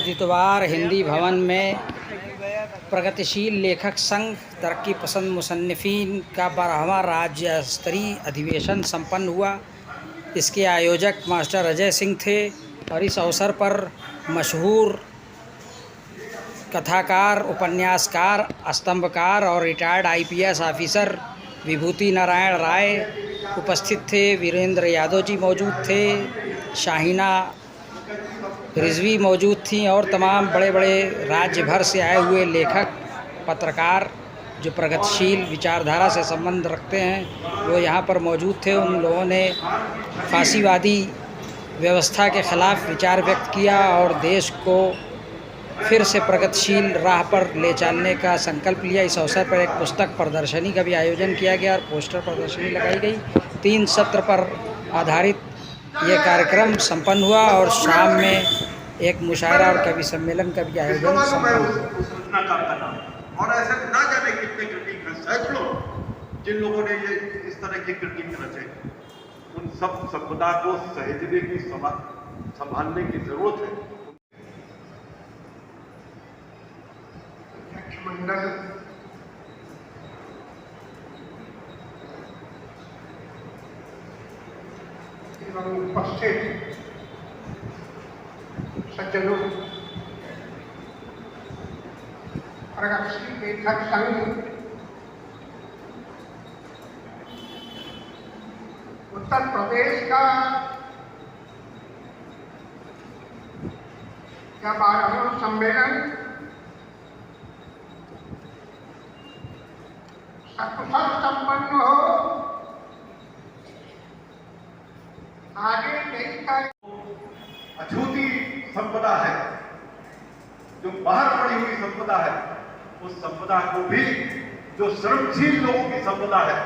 आज इतवार हिंदी भवन में प्रगतिशील लेखक संघ तरक्की पसंद मुसन्निफ़ीन का 12वां राज्य स्तरीय अधिवेशन संपन्न हुआ। इसके आयोजक मास्टर अजय सिंह थे और इस अवसर पर मशहूर कथाकार, उपन्यासकार, स्तंभकार और रिटायर्ड IPS ऑफिसर विभूति नारायण राय उपस्थित थे। वीरेंद्र यादव जी मौजूद थे, शाहीना रिजवी मौजूद थीं और तमाम बड़े बड़े राज्य भर से आए हुए लेखक, पत्रकार जो प्रगतिशील विचारधारा से संबंध रखते हैं वो यहाँ पर मौजूद थे। उन लोगों ने फांसीवादी व्यवस्था के ख़िलाफ़ विचार व्यक्त किया और देश को फिर से प्रगतिशील राह पर ले चलने का संकल्प लिया। इस अवसर पर एक पुस्तक प्रदर्शनी का भी आयोजन किया गया और पोस्टर प्रदर्शनी लगाई गई। 3 सत्र पर आधारित ये कार्यक्रम संपन्न हुआ और शाम में एक मुशायरा और कवि सम्मेलन का भी आयोजन संपन्न हुआ। और ऐसे ना जाने कितने क्रिटिक हैं, सैकड़ों, जिन लोगों ने ये इस तरह की क्रिटिक रचे, उन सब संपदा को सहेजने की, संभालने की जरूरत है। मंडल एवं उपस्थित सज्जनों, प्रगतिशील लेखक संघ उत्तर प्रदेश का 12वां सम्मेलन सकुशल संपन्न हो। आगे देश का अछूती संपदा है, जो बाहर पड़ी हुई संपदा है, उस संपदा को भी, जो श्रमशील लोगों की संपदा है,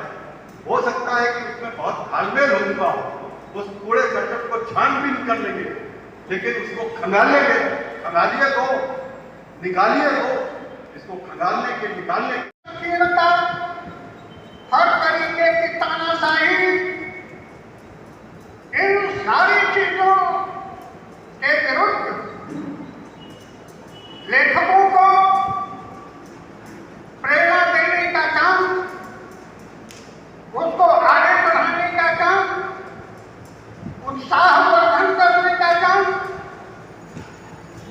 हो सकता है कि उसमें बहुत तालमेल हो चुका हो, उस पूरे कर्तव्य को छानबीन कर लेंगे, लेकिन उसको खंगालेंगे, खंगालिए तो निकालिए तो, इसको खंगालने के निकालने हर तरीके की तानाशाही, इन सारी चीजों के विरुद्ध लेखकों को प्रेरणा देने का काम, उसको आगे बढ़ाने का काम, उत्साहवर्धन करने का काम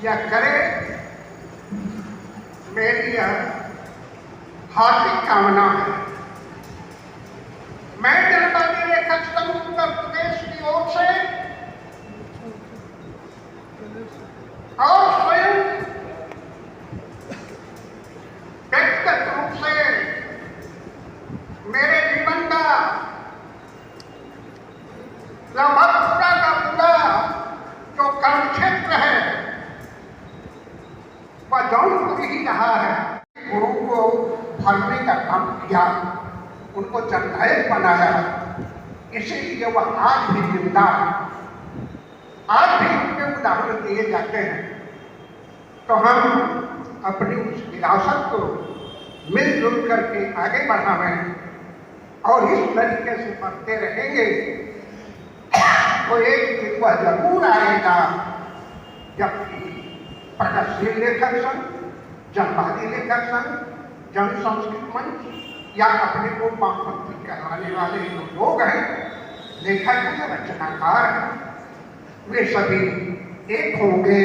यह करे, मेरी यह हार्दिक कामना है। मैं जनतावादी लेखक संघ उत्तर प्रदेश की ओर से और स्वयं व्यक्तिगत रूप से मेरे जीवन का लगभग पूरा का पूरा जो कर्म क्षेत्र है वह जौनपुर ही रहा है। गुरु को भरने का काम किया, उनको जननायक बनाया, इसीलिए वह आज भी जिंदा है। आज भी उनके उदाहरण दिए जाते हैं। तो हम अपनी उस विरासत को मिलजुल करके आगे बढ़ावें और इस तरीके से बढ़ते रहेंगे तो एक दिन वह जरूर आएगा जबकि प्रगतिशील लेखक संघ, जनवादी लेखक संघ, जन संस्कृत मंच या अपने को वामपंथी कहलाने वाले जो लोग हैं, लेखक हैं, रचनाकार हैं, वे सभी एक होंगे।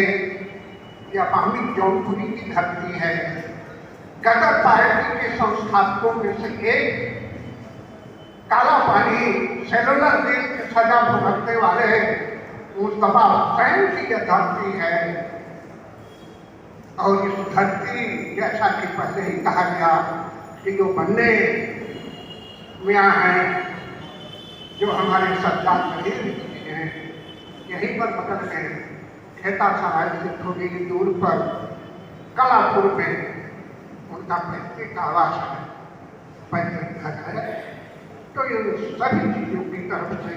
यह अवामी जौनपुरी की धरती है। गदर पार्टी के संस्थापकों में से एक काला पानी सेलुलर जेल की सजा भुगतने वाले मुस्तफा हुसैन की यह धरती है। और इस धरती, जैसा कि पहले ही कहा गया, कि जो बनने मियाँ हैं, जो हमारे सरदार शहीद जी हैं, यहीं पर बगल में खेता सराय से थोड़ी दूर पर कलापुर में उनका पैतृक आवास है, पैतृक घर है। तो इन सभी चीजों की तरफ से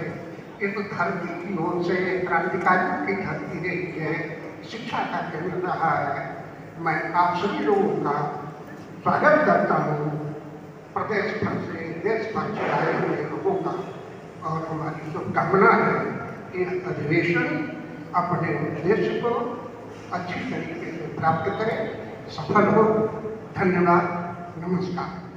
एक धरती की ओर से क्रांतिकारियों की धरती रही है, शिक्षा का केंद्र रहा है। मैं आप सभी लोगों का स्वागत करता हूँ, प्रदेश भर से, देश भर से आए हुए लोगों का, और हमारी शुभकामना है कि अधिवेशन अपने उद्देश्य को अच्छी तरीके से प्राप्त करें, सफल हो। धन्यवाद, नमस्कार।